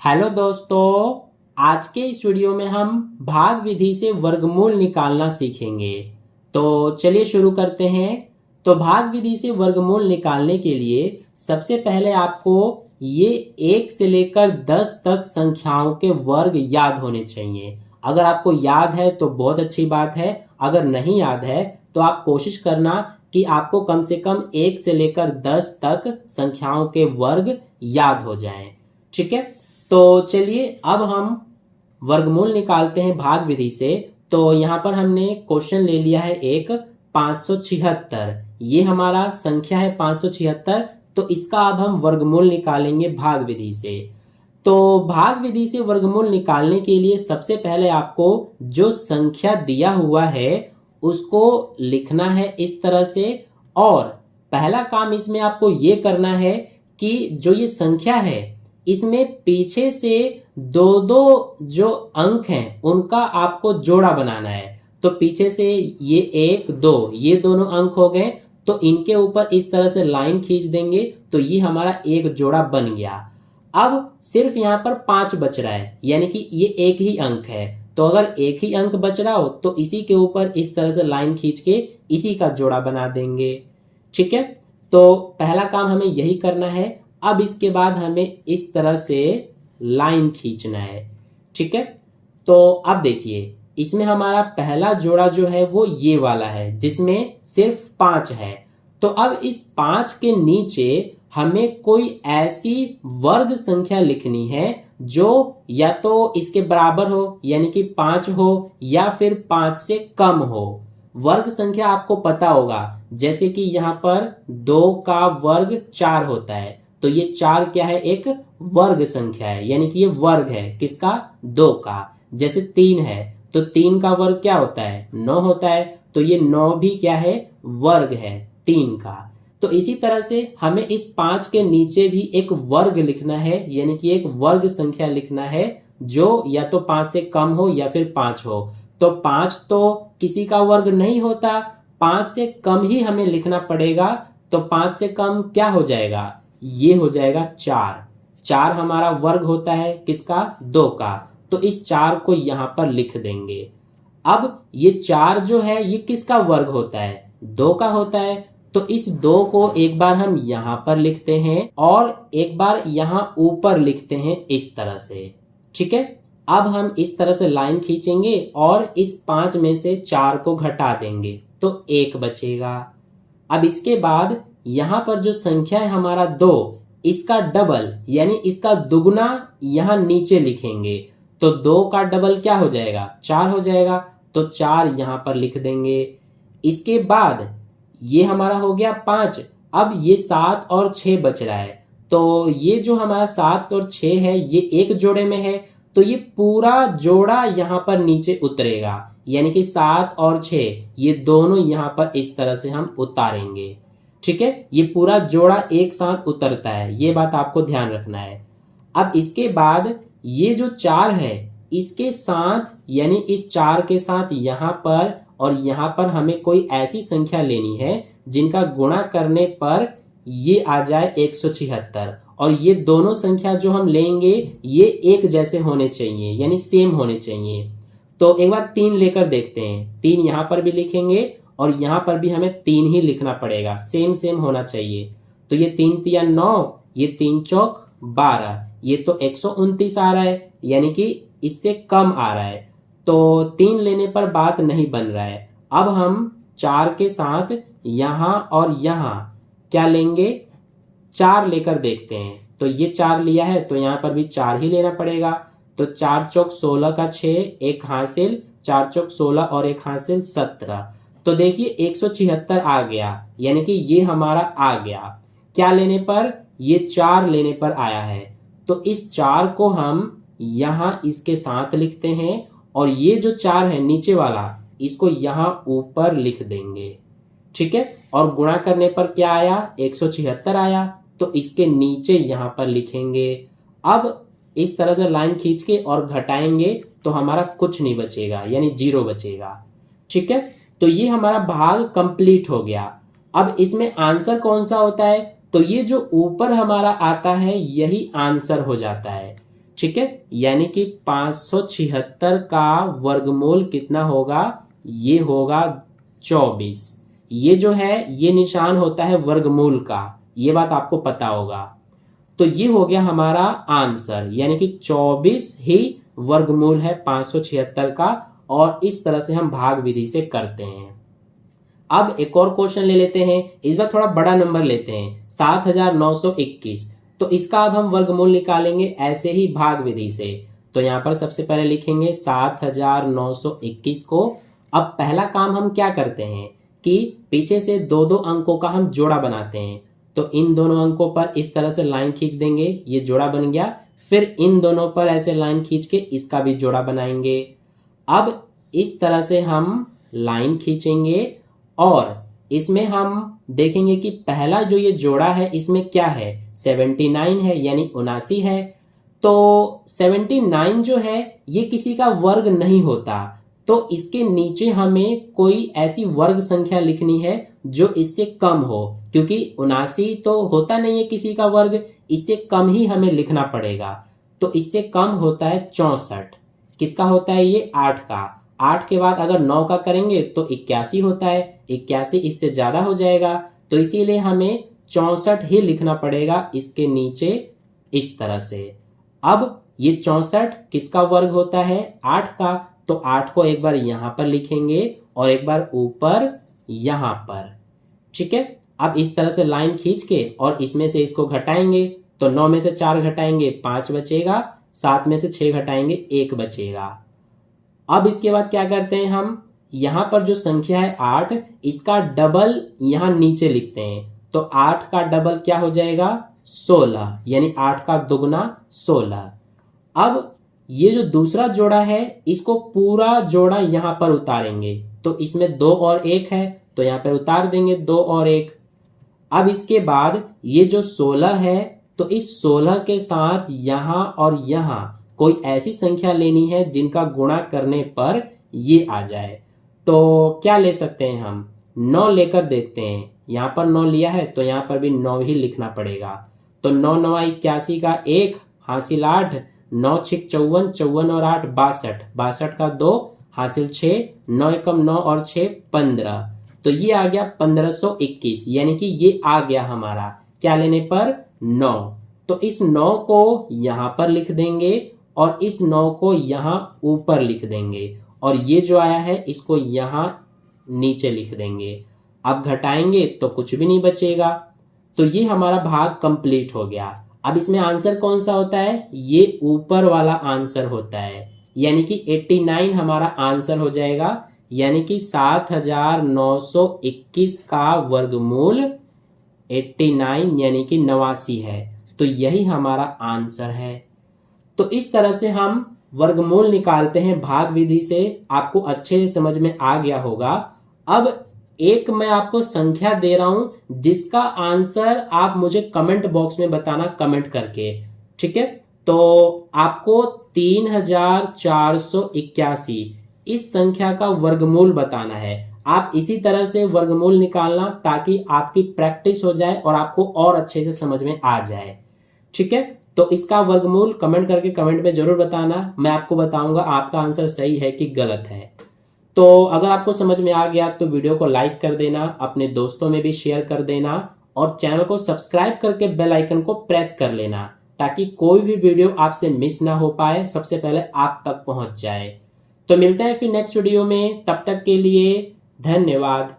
Hello दोस्तों, आज के इस वीडियो में हम भाग विधि से वर्गमूल निकालना सीखेंगे। तो चलिए शुरू करते हैं। तो भाग विधि से वर्गमूल निकालने के लिए सबसे पहले आपको ये 1 से लेकर 10 तक संख्याओं के वर्ग याद होने चाहिए। अगर आपको याद है तो बहुत अच्छी बात है, अगर नहीं याद है तो आप कोशिश करना कि आपको कम से कम 1 से लेकर 10 तक संख्याओं के वर्ग याद हो जाएं। ठीक है, तो चलिए अब हम वर्गमूल निकालते हैं भाग विधि से। तो यहाँ पर हमने क्वेश्चन ले लिया है एक 576, ये हमारा संख्या है 576। तो इसका अब हम वर्गमूल निकालेंगे भाग विधि से। तो भाग विधि से वर्गमूल निकालने के लिए सबसे पहले आपको जो संख्या दिया हुआ है उसको लिखना है इस तरह से। और पहला काम इसमें आपको ये करना है कि जो ये संख्या है इसमें पीछे से दो दो जो अंक हैं उनका आपको जोड़ा बनाना है। तो पीछे से ये 1 2 ये दोनों अंक हो गए, तो इनके ऊपर इस तरह से लाइन खींच देंगे तो ये हमारा एक जोड़ा बन गया। अब सिर्फ यहाँ पर 5 बच रहा है, यानी कि ये एक ही अंक है। तो अगर एक ही अंक बच रहा हो तो इसी के ऊपर इस तरह से लाइन खींच के इसी का जोड़ा बना देंगे। ठीक है, तो पहला काम हमें यही करना है। अब इसके बाद हमें इस तरह से लाइन खींचना है। ठीक है, तो अब देखिए इसमें हमारा पहला जोड़ा जो है वो ये वाला है जिसमें सिर्फ 5 है। तो अब इस 5 के नीचे हमें कोई ऐसी वर्ग संख्या लिखनी है जो या तो इसके बराबर हो यानी कि 5 हो या फिर 5 से कम हो। वर्ग संख्या आपको पता होगा, जैसे कि यहाँ पर 2 का वर्ग 4 होता है। तो ये 4 क्या है, एक वर्ग संख्या है, यानी कि ये वर्ग है किसका, 2 का। जैसे 3 है तो 3 का वर्ग क्या होता है, 9 होता है। तो ये 9 भी क्या है, वर्ग है 3 का। तो इसी तरह से हमें इस 5 के नीचे भी एक वर्ग लिखना है, यानी कि एक वर्ग संख्या लिखना है जो या तो 5 से कम हो या फिर 5 हो। तो 5 तो किसी का वर्ग नहीं होता, 5 से कम ही हमें लिखना पड़ेगा। तो 5 से कम क्या हो जाएगा, ये हो जाएगा 4। 4 हमारा वर्ग होता है किसका, 2 का। तो इस 4 को यहां पर लिख देंगे। अब ये 4 जो है ये किसका वर्ग होता है, 2 का होता है। तो इस 2 को एक बार हम यहां पर लिखते हैं और एक बार यहां ऊपर लिखते हैं इस तरह से। ठीक है, अब हम इस तरह से लाइन खींचेंगे और इस 5 में से 4 को घटा देंगे तो 1 बचेगा। अब इसके बाद यहां पर जो संख्या है हमारा 2, इसका डबल यानी इसका दुगना यहां नीचे लिखेंगे। तो 2 का डबल क्या हो जाएगा, 4 हो जाएगा। तो 4 यहां पर लिख देंगे। इसके बाद ये हमारा हो गया 5। अब ये 7 और 6 बच रहा है। तो ये जो हमारा 7 और 6 है ये एक जोड़े में है, तो ये पूरा जोड़ा यहां पर नीचे उतरेगा, यानी कि 7 और 6 ये दोनों यहां पर इस तरह से हम उतारेंगे। ठीक है, ये पूरा जोड़ा एक साथ उतरता है, ये बात आपको ध्यान रखना है। अब इसके बाद ये जो 4 है इसके साथ यानी इस 4 के साथ यहाँ पर और यहाँ पर हमें कोई ऐसी संख्या लेनी है जिनका गुणा करने पर ये आ जाए 176। और ये दोनों संख्या जो हम लेंगे ये एक जैसे होने चाहिए, यानी सेम होने चाहिए। तो एक बार 3 लेकर देखते हैं। 3 यहाँ पर भी लिखेंगे और यहाँ पर भी हमें 3 ही लिखना पड़ेगा, सेम सेम होना चाहिए। तो ये 3 तिया 9, ये 3 चौक 12, ये तो 129 आ रहा है, यानी कि इससे कम आ रहा है। तो 3 लेने पर बात नहीं बन रहा है। अब हम 4 के साथ यहाँ और यहाँ क्या लेंगे, 4 लेकर देखते हैं। तो ये 4 लिया है तो यहाँ पर भी 4 ही लेना पड़ेगा। तो 4 चौक 16 का 6, एक हासिल, 4 चौक 16 और एक हासिल 17। तो देखिए 176 आ गया, यानी कि ये हमारा आ गया क्या लेने पर, ये 4 लेने पर आया है। तो इस 4 को हम यहाँ इसके साथ लिखते हैं और ये जो 4 है नीचे वाला इसको यहाँ ऊपर लिख देंगे। ठीक है, और गुणा करने पर क्या आया, 176 आया। तो इसके नीचे यहाँ पर लिखेंगे। अब इस तरह से लाइन खींच के और घटाएंगे तो हमारा कुछ नहीं बचेगा, यानी 0 बचेगा। ठीक है, तो ये हमारा भाग कंप्लीट हो गया। अब इसमें आंसर कौन सा होता है, तो ये जो ऊपर हमारा आता है यही आंसर हो जाता है। ठीक है, यानी कि 576 का वर्गमूल कितना होगा, ये होगा 24। ये जो है ये निशान होता है वर्गमूल का, ये बात आपको पता होगा। तो ये हो गया हमारा आंसर, यानी कि 24 ही वर्गमूल है 576 का, और इस तरह से हम भाग विधि से करते हैं। अब एक और क्वेश्चन ले लेते हैं, इस बार थोड़ा बड़ा नंबर लेते हैं, 7921। तो इसका अब हम वर्गमूल निकालेंगे ऐसे ही भाग विधि से। तो यहाँ पर सबसे पहले लिखेंगे 7921 को। अब पहला काम हम क्या करते हैं कि पीछे से दो दो अंकों का हम जोड़ा बनाते हैं। तो इन दोनों अंकों पर इस तरह से लाइन खींच देंगे, ये जोड़ा बन गया। फिर इन दोनों पर ऐसे लाइन खींच के इसका भी जोड़ा बनाएंगे। अब इस तरह से हम लाइन खींचेंगे और इसमें हम देखेंगे कि पहला जो ये जोड़ा है इसमें क्या है, 79 है, यानी 79 है। तो 79 जो है ये किसी का वर्ग नहीं होता, तो इसके नीचे हमें कोई ऐसी वर्ग संख्या लिखनी है जो इससे कम हो, क्योंकि 79 तो होता नहीं है किसी का वर्ग, इससे कम ही हमें लिखना पड़ेगा। तो इससे कम होता है 64। किसका होता है ये, 8 का। 8 के बाद अगर 9 का करेंगे तो 81 होता है, 81 इससे ज़्यादा हो जाएगा, तो इसीलिए हमें 64 ही लिखना पड़ेगा इसके नीचे इस तरह से। अब ये 64 किसका वर्ग होता है, 8 का। तो 8 को एक बार यहाँ पर लिखेंगे और एक बार ऊपर यहाँ पर, ठीक है। अब इस तरह से लाइन खींच के और इसमें से इसको घटाएंगे, तो 9 में से 4 घटाएंगे 5 बचेगा, 7 में से 6 घटाएंगे 1 बचेगा। अब इसके बाद क्या करते हैं हम, यहाँ पर जो संख्या है 8, इसका डबल यहाँ नीचे लिखते हैं। तो 8 का डबल क्या हो जाएगा, 16, यानी 8 का दुगना 16। अब ये जो दूसरा जोड़ा है इसको पूरा जोड़ा यहाँ पर उतारेंगे, तो इसमें 2 और 1 है, तो यहाँ पर उतार देंगे 2 और 1। अब इसके बाद ये जो 16 है, तो इस 16 के साथ यहाँ और यहाँ कोई ऐसी संख्या लेनी है जिनका गुणा करने पर ये आ जाए। तो क्या ले सकते हैं हम, 9 लेकर देखते हैं। यहाँ पर 9 लिया है तो यहाँ पर भी 9 ही लिखना पड़ेगा। तो 9 9 81 का 1 हासिल 8, 9 6 54, 54 और 8 62, 62 का 2 हासिल 6, 9 एकम 9 और 6 15। तो ये आ गया 1521, यानी कि ये आ गया हमारा क्या लेने पर, 9। तो इस 9 को यहाँ पर लिख देंगे और इस 9 को यहाँ ऊपर लिख देंगे, और ये जो आया है इसको यहाँ नीचे लिख देंगे। अब घटाएंगे तो कुछ भी नहीं बचेगा। तो ये हमारा भाग कंप्लीट हो गया। अब इसमें आंसर कौन सा होता है, ये ऊपर वाला आंसर होता है, यानी कि 89 हमारा आंसर हो जाएगा। यानी कि 7921 का वर्गमूल 89 यानी कि 89 है। तो यही हमारा आंसर है। तो इस तरह से हम वर्गमूल निकालते हैं भाग विधि से। आपको अच्छे से समझ में आ गया होगा। अब एक मैं आपको संख्या दे रहा हूं जिसका आंसर आप मुझे कमेंट बॉक्स में बताना, कमेंट करके, ठीक है। तो आपको 3481 इस संख्या का वर्गमूल बताना है। आप इसी तरह से वर्गमूल निकालना ताकि आपकी प्रैक्टिस हो जाए और आपको और अच्छे से समझ में आ जाए, ठीक है। तो इसका वर्गमूल कमेंट करके कमेंट में जरूर बताना, मैं आपको बताऊंगा आपका आंसर सही है कि गलत है। तो अगर आपको समझ में आ गया तो वीडियो को लाइक कर देना, अपने दोस्तों में भी शेयर कर देना और चैनल को सब्सक्राइब करके बेल आइकन को प्रेस कर लेना ताकि कोई भी वीडियो आपसे मिस ना हो पाए, सबसे पहले आप तक पहुंच जाए। तो मिलते हैं फिर नेक्स्ट वीडियो में, तब तक के लिए धन्यवाद।